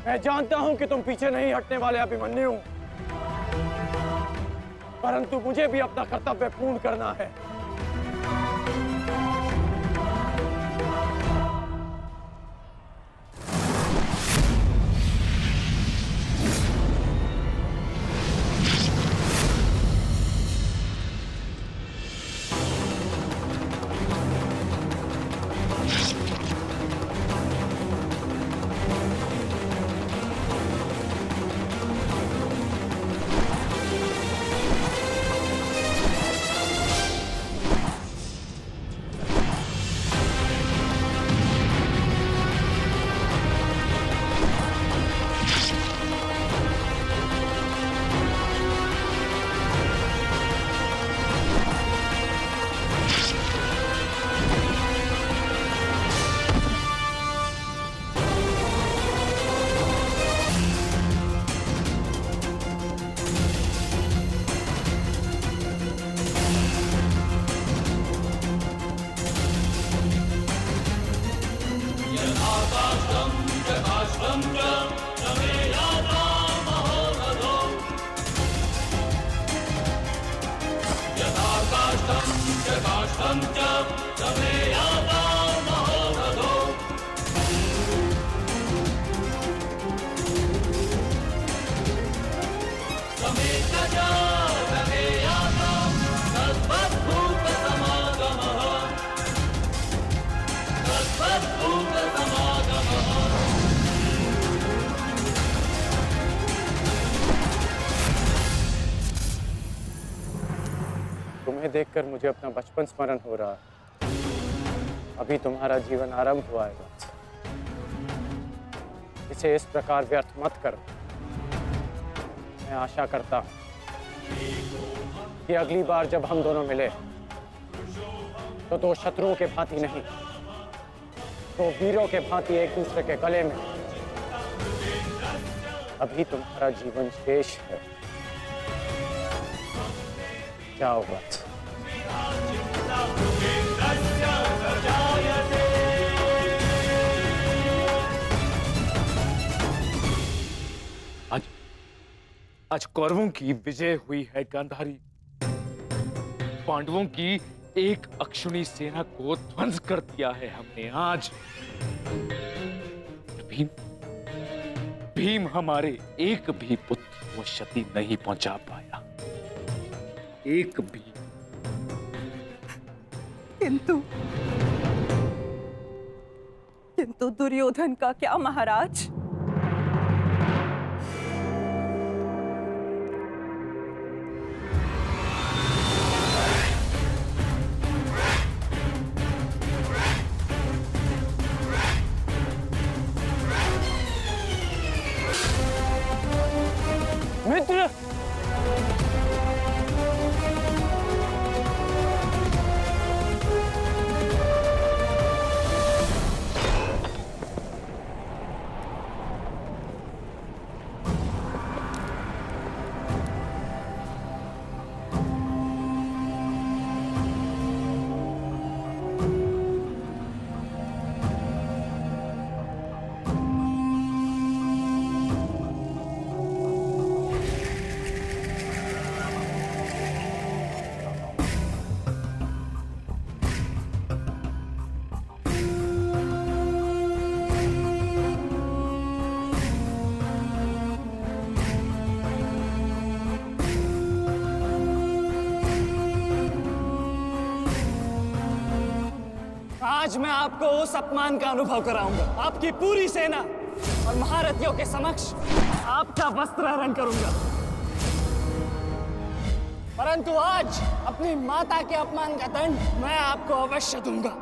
मैं जानता हूं कि तुम पीछे नहीं हटने वाले अभिमन्यु, परंतु मुझे भी अपना कर्तव्य पूर्ण करना है। तुम्हें देखकर मुझे अपना बचपन स्मरण हो रहा है। अभी तुम्हारा जीवन आरंभ हुआ है वत्स। इसे इस प्रकार व्यर्थ मत करो। मैं आशा करता हूं कि अगली बार जब हम दोनों मिले तो दो शत्रुओं के भांति नहीं, तो वीरों के भांति एक दूसरे के गले में। अभी तुम्हारा जीवन शेष है। जाओ वत्स। आज कौरवों की विजय हुई है गांधारी। पांडवों की एक अक्षुणी सेना को ध्वंस कर दिया है हमने आज। भीम हमारे एक भी पुत्र को क्षति नहीं पहुंचा पाया, एक भी। किंतु दुर्योधन का क्या महाराज? मित्र, आज मैं आपको उस अपमान का अनुभव कराऊंगा। आपकी पूरी सेना और महारथियों के समक्ष आपका वस्त्रहरण करूंगा। परंतु आज अपनी माता के अपमान का दंड मैं आपको अवश्य दूंगा।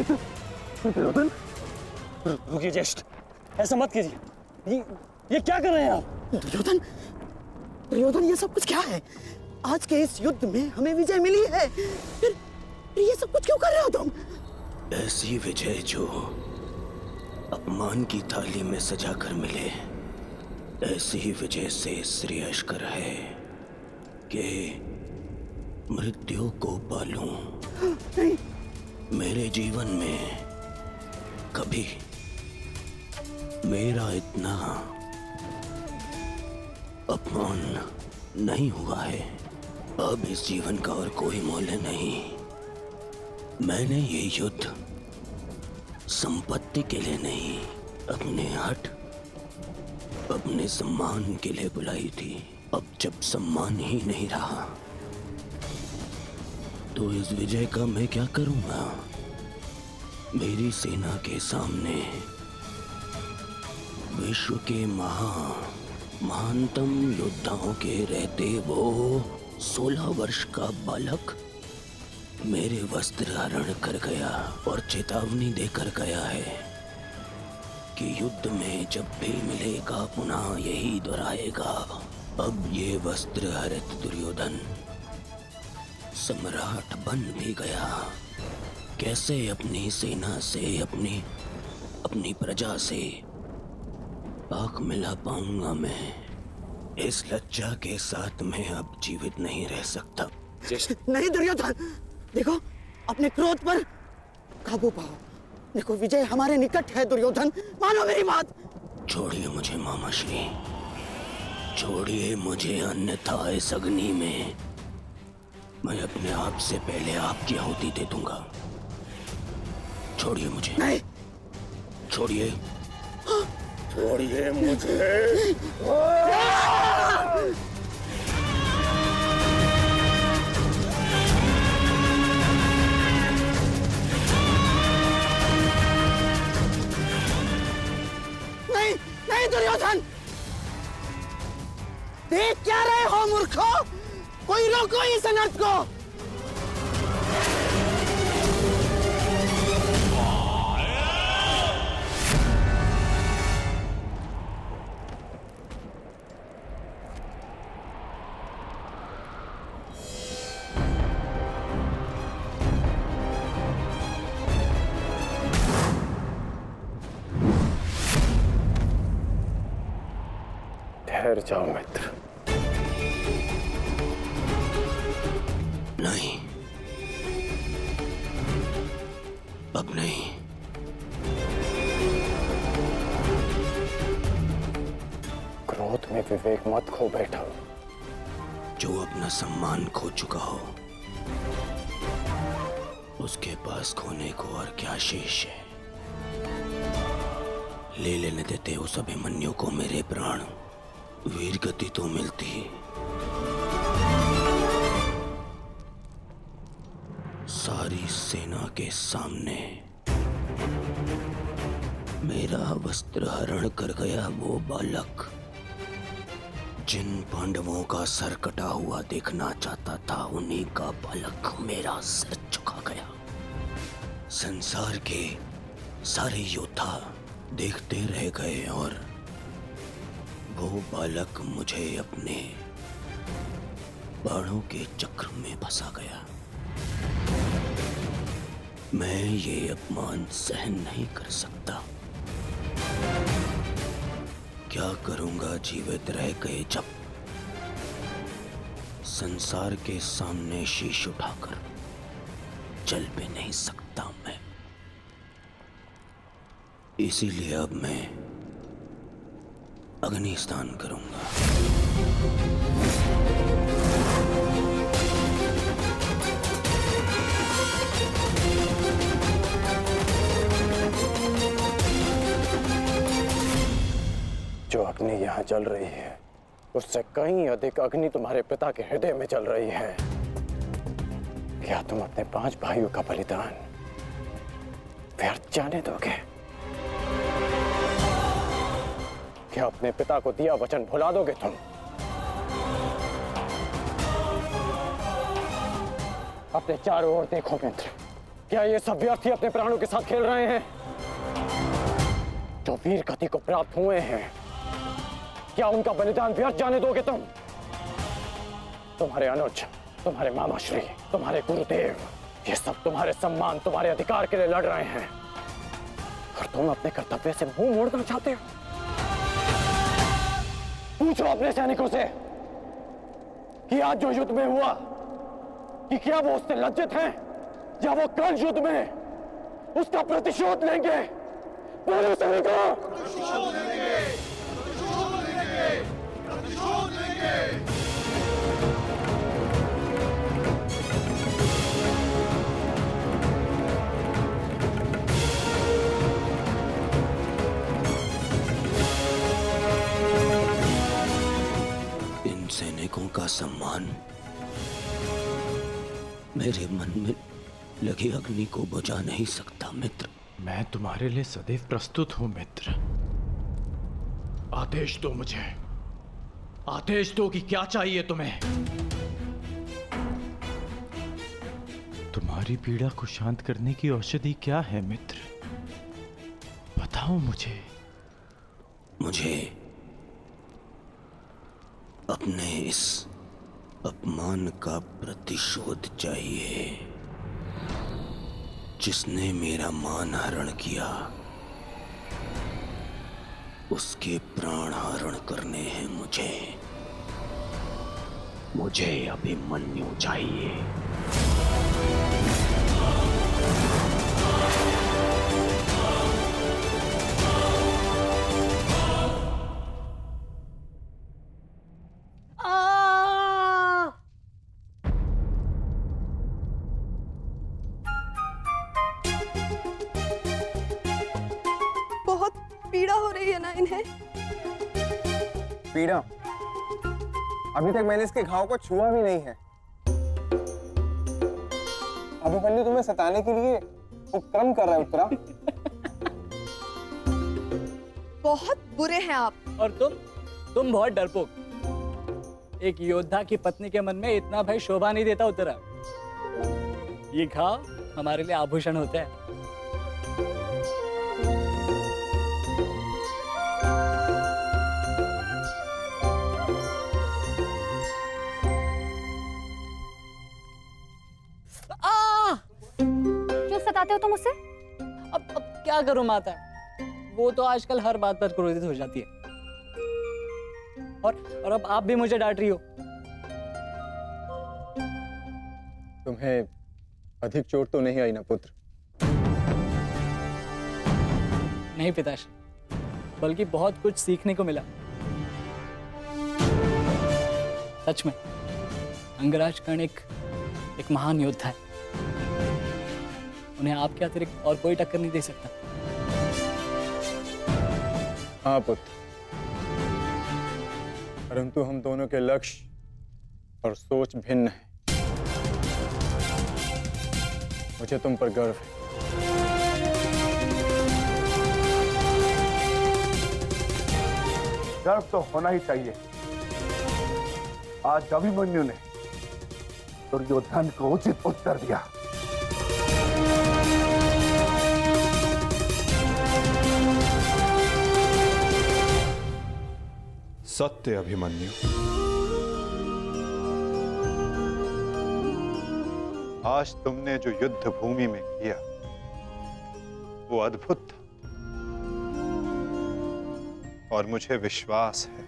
दुर्योधन, रुकिए ज्येष्ठ, ऐसा मत कीजिए। ये क्या कर रहे हैं आप? दुर्योधन, दुर्योधन, ये सब कुछ क्या है? आज के इस युद्ध में हमें विजय मिली है, फिर ये सब कुछ क्यों कर रहे हो तुम? ऐसी विजय जो अपमान की थाली में सजा कर मिले, ऐसी ही विजय से श्रेयस्कर है कि मृत्यु को पालूं। नहीं। मेरे जीवन में कभी मेरा इतना अपमान नहीं हुआ है। अब इस जीवन का और कोई मूल्य नहीं। मैंने ये युद्ध संपत्ति के लिए नहीं, अपने हट, अपने सम्मान के लिए बुलाई थी। अब जब सम्मान ही नहीं रहा तो इस विजय का मैं क्या करूंगा? मेरी सेना के सामने विश्व के महानतम योद्धाओं के रहते वो 16 वर्ष का बालक मेरे वस्त्र हरण कर गया और चेतावनी देकर गया है कि युद्ध में जब भी मिलेगा पुनः यही दोहराएगा। अब ये वस्त्र हरित दुर्योधन सम्राट बन भी गया। कैसे अपनी सेना से, अपनी प्रजा से आंख मिला पाऊंगा मैं? इस लज्जा के साथ मैं अब जीवित नहीं रह सकता। नहीं दुर्योधन, देखो अपने क्रोध पर काबू पाओ। देखो विजय हमारे निकट है दुर्योधन, मानो मेरी बात। छोड़िए मुझे मामाश्री, छोड़िए मुझे, अन्यथा इस अग्नि में मैं अपने आप से पहले आपकी आहुति दे दूंगा। छोड़िए मुझे। नहीं। छोड़िए। छोड़िए मुझे। नहीं, नहीं दुर्योधन, देख क्या रहे हो मूर्खों? कोई रोको इस अनर्थ को। ठहर जाओ मित्र। नहीं, अब नहीं। क्रोध में विवेक मत खो बैठा। जो अपना सम्मान खो चुका हो उसके पास खोने को और क्या शेष है? ले लेने देते उस अभिमन्यु को मेरे प्राण, वीर गति तो मिलती। सारी सेना के सामने मेरा वस्त्र हरण कर गया वो बालक, जिन पांडवों का सर कटा हुआ देखना चाहता था, उन्हीं का बालक मेरा सर झुका गया। संसार के सारे योद्धा देखते रह गए और वो बालक मुझे अपने बाणों के चक्र में फंसा गया। मैं ये अपमान सहन नहीं कर सकता। क्या करूंगा जीवित रह गए जब संसार के सामने शीश उठाकर चल भी नहीं सकता मैं। इसीलिए अब मैं अग्नि स्नान करूंगा। जो अग्नि यहाँ जल रही है उससे कहीं अधिक अग्नि तुम्हारे पिता के हृदय में जल रही है। क्या तुम अपने 5 भाइयों का बलिदान व्यर्थ जाने दोगे? क्या अपने पिता को दिया वचन भुला दोगे तुम? अपने चारों ओर देखो मित्र, क्या ये सब व्यर्थी अपने प्राणों के साथ खेल रहे हैं? जो वीर गति को प्राप्त हुए हैं, क्या उनका बलिदान व्यर्थ जाने दोगे तुम? तुम्हारे अनुज, तुम्हारे मामाश्री, तुम्हारे गुरुदेव, ये सब तुम्हारे सम्मान, तुम्हारे अधिकार के लिए लड़ रहे हैं, और तुम अपने कर्तव्य से मुंह मोड़ना चाहते हो। पूछो अपने सैनिकों से कि आज जो युद्ध में हुआ, कि क्या वो उससे लज्जित हैं, या वो कल युद्ध में उसका प्रतिशोध लेंगे? बोलो सैनिकों! प्रतिशोध लेंगे! प्रतिशोध लेंगे! प्रतिशोध लेंगे! इन सैनिकों का सम्मान मेरे मन में लगी अग्नि को बुझा नहीं सकता मित्र। मैं तुम्हारे लिए सदैव प्रस्तुत हूं मित्र। आदेश दो मुझे, आदेश दो कि क्या चाहिए तुम्हें। तुम्हारी पीड़ा को शांत करने की औषधि क्या है मित्र? बताओ मुझे। मुझे अपने इस अपमान का प्रतिशोध चाहिए। जिसने मेरा मान हरण किया, उसके प्राण हरण करने हैं मुझे। मुझे अभिमन्यु चाहिए। बहुत पीड़ा हो रही है ना इन्हें। पीड़ा? अभी तक मैंने इसके घाव को छुआ भी नहीं है। अभिमन्यु तुम्हें सताने के लिए उपक्रम कर रहा है उत्तरा। बहुत बुरे हैं आप। और तुम बहुत डरपोक। एक योद्धा की पत्नी के मन में इतना भय शोभा नहीं देता उत्तरा। ये घाव हमारे लिए आभूषण होता है। क्यों सताते हो तुम उसे? अब क्या करूं माता, वो तो आजकल हर बात पर क्रोधित हो जाती है। और अब आप भी मुझे डांट रही हो। तुम्हें अधिक चोट तो नहीं आई ना पुत्र? नहीं पिताश्री, बल्कि बहुत कुछ सीखने को मिला। सच में अंगराज कर्ण एक महान योद्धा है। उन्हें आपके अतिरिक्त और कोई टक्कर नहीं दे सकता। हाँ पुत्र, परंतु हम दोनों के लक्ष्य और सोच भिन्न हैं। मुझे तुम पर गर्व है। गर्व तो होना ही चाहिए। आज अभिमन्यु ने दुर्योधन को उचित उत्तर दिया। सत्य अभिमन्यु, आज तुमने जो युद्ध भूमि में किया वो अद्भुत था, और मुझे विश्वास है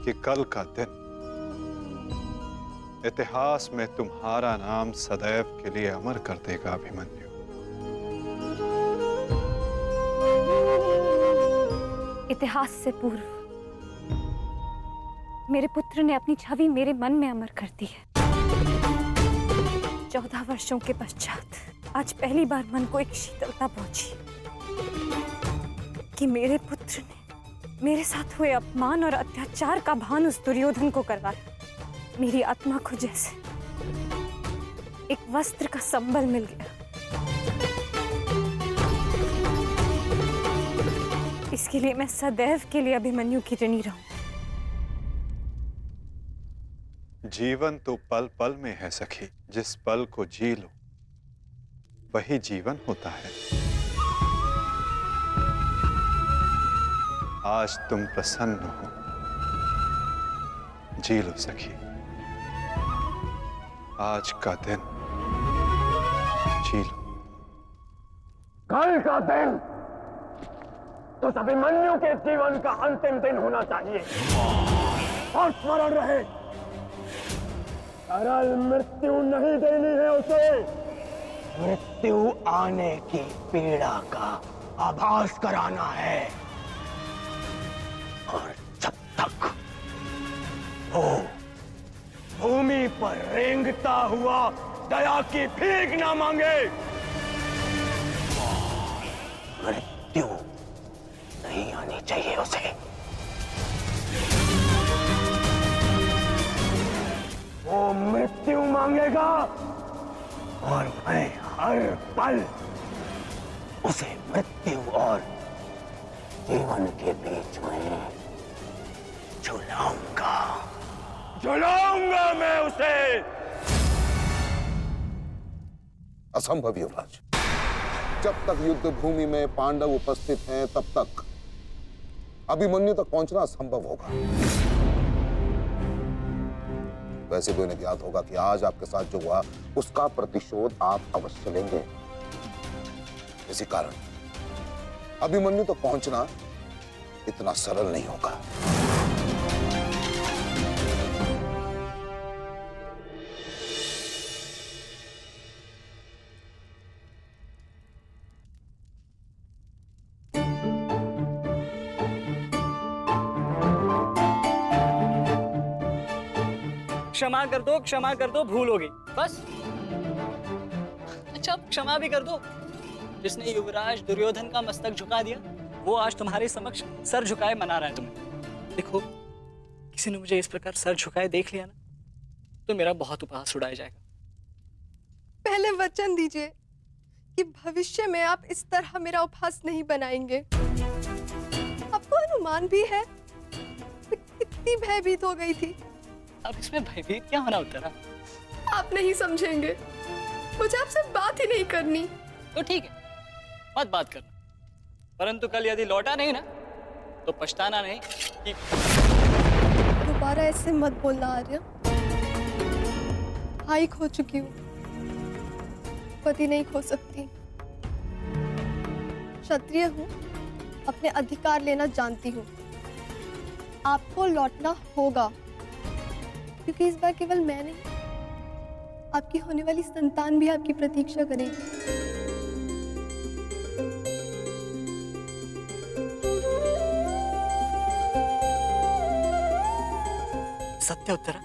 कि कल का दिन इतिहास में तुम्हारा नाम सदैव के लिए अमर कर देगा अभिमन्यु। इतिहास से पूर्व मेरे पुत्र ने अपनी छवि मेरे मन में अमर कर दी है। 14 वर्षों के पश्चात आज पहली बार मन को एक शीतलता पहुंची कि मेरे पुत्र ने मेरे साथ हुए अपमान और अत्याचार का भान उस दुर्योधन को करवाया। मेरी आत्मा को जैसे एक वस्त्र का संबल मिल गया। इसके लिए मैं सदैव के लिए अभिमन्यु की ऋणी रहूं। जीवन तो पल पल में है सखी, जिस पल को जी लो वही जीवन होता है। आज तुम प्रसन्न हो, जी लो सखी, आज का दिन जी लो। कल का दिन तो अभिमन्यु के जीवन का अंतिम दिन होना चाहिए, और स्मरण रहे, सरल मृत्यु नहीं देनी है उसे। मृत्यु आने की पीड़ा का आभास कराना है, और जब तक वो भूमि पर रेंगता हुआ दया की भीख ना मांगे, मृत्यु नहीं आनी चाहिए उसे। वो मृत्यु मांगेगा और मैं हर पल उसे मृत्यु और जीवन के बीच में झुलाऊंगा, झुलाऊंगा मैं उसे। असंभव युवराज, जब तक युद्ध भूमि में पांडव उपस्थित हैं तब तक अभिमन्यु तक पहुंचना असंभव होगा। वैसे भी उन्हें ज्ञात होगा कि आज आपके साथ जो हुआ उसका प्रतिशोध आप अवश्य लेंगे। इसी कारण अभिमन्यु तक पहुंचना इतना सरल नहीं होगा। क्षमा कर दो, भूल हो गई बस। अच्छा, अब क्षमा भी कर दो। जिसने युवराज दुर्योधन का मस्तक झुका दिया, वो आज तुम्हारे समक्ष सर झुकाए मना रहा है तुम्हें। देखो, किसी ने मुझे इस प्रकार सर झुकाए देख लिया ना, तो मेरा बहुत उपहास उड़ाया जाएगा। पहले वचन दीजिए कि भविष्य में आप इस तरह मेरा उपहास नहीं बनाएंगे। आपको अनुमान भी है मैं कितनी भयभीत हो गई थी। अब इसमें भयभीत क्या होना उत्तरा? आप नहीं समझेंगे, मुझे आपसे बात ही नहीं करनी। तो ठीक है, मत बात करना, परंतु कल यदि लौटा नहीं ना तो पछताना नहीं कि दोबारा ऐसे मत बोलना आर्य। भाई खो चुकी हूँ, पति नहीं खो सकती। क्षत्रिय हूँ, अपने अधिकार लेना जानती हूँ। आपको लौटना होगा, क्योंकि इस बार केवल मैं नहीं, आपकी होने वाली संतान भी आपकी प्रतीक्षा करेगी। सत्य उत्तरा?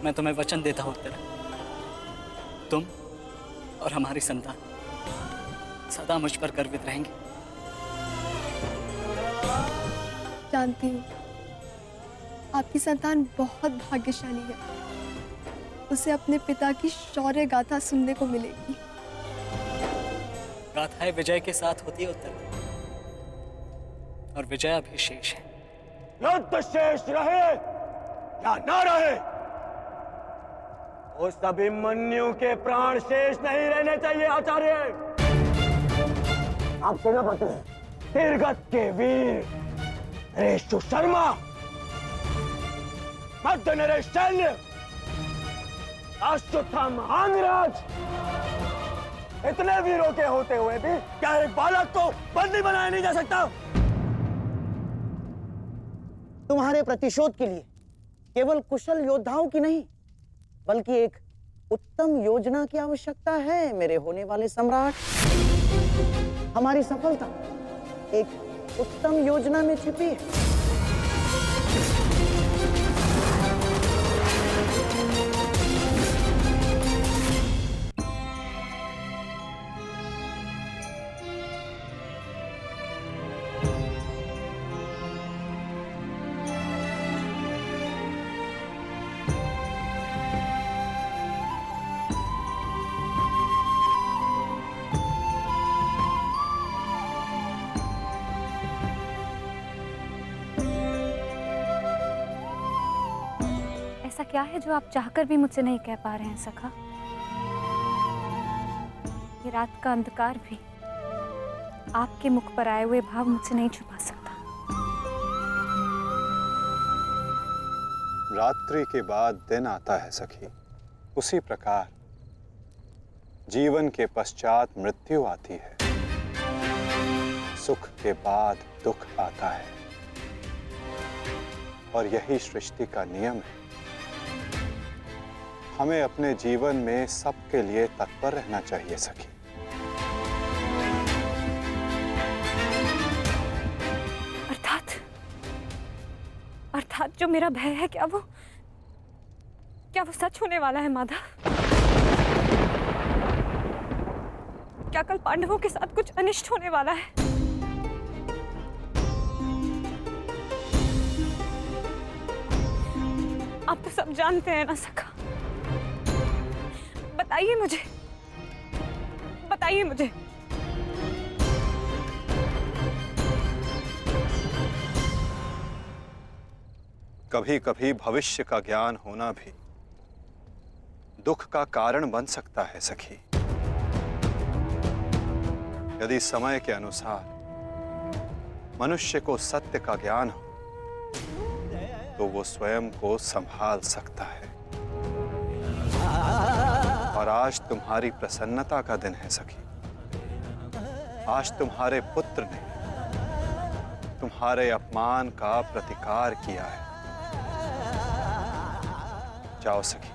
मैं तुम्हें वचन देता हूं उत्तरा, तुम और हमारी संतान सदा मुझ पर गर्वित रहेंगे। जानती हूँ आपकी संतान बहुत भाग्यशाली है, उसे अपने पिता की शौर्य गाथा सुनने को मिलेगी। गाथाएं विजय के साथ होती है उत्तरा, और विजय अभी शेष है। युद्ध शेष रहे या न रहे, उस अभिमन्यु के प्राण शेष नहीं रहने चाहिए आचार्य। आप सेनापति तीरगत के वीर नरेश शर्मा, मध्य नरेश शैल्य, अश्वत्थाम आंगराज, इतने वीरों के होते हुए भी क्या एक बालक को बंदी बनाया नहीं जा सकता? तुम्हारे प्रतिशोध के लिए केवल कुशल योद्धाओं की नहीं, बल्कि एक उत्तम योजना की आवश्यकता है मेरे होने वाले सम्राट। हमारी सफलता एक उत्तम योजना में छिपी है। ऐसा क्या है जो आप चाहकर भी मुझसे नहीं कह पा रहे हैं सखा? ये रात का अंधकार भी आपके मुख पर आए हुए भाव मुझसे नहीं छुपा सकता। रात्रि के बाद दिन आता है सखी, उसी प्रकार जीवन के पश्चात मृत्यु आती है। सुख के बाद दुख आता है और यही सृष्टि का नियम है। हमें अपने जीवन में सबके लिए तत्पर रहना चाहिए सखी। अर्थात जो मेरा भय है, क्या वो सच होने वाला है माधव? क्या कल पांडवों के साथ कुछ अनिष्ट होने वाला है? आप तो सब जानते हैं ना सखा। बताइए मुझे, बताइए मुझे। कभी कभी भविष्य का ज्ञान होना भी दुख का कारण बन सकता है सखी। यदि समय के अनुसार मनुष्य को सत्य का ज्ञान हो तो वो स्वयं को संभाल सकता है। और आज तुम्हारी प्रसन्नता का दिन है सखी। आज तुम्हारे पुत्र ने तुम्हारे अपमान का प्रतिकार किया है। जाओ सखी,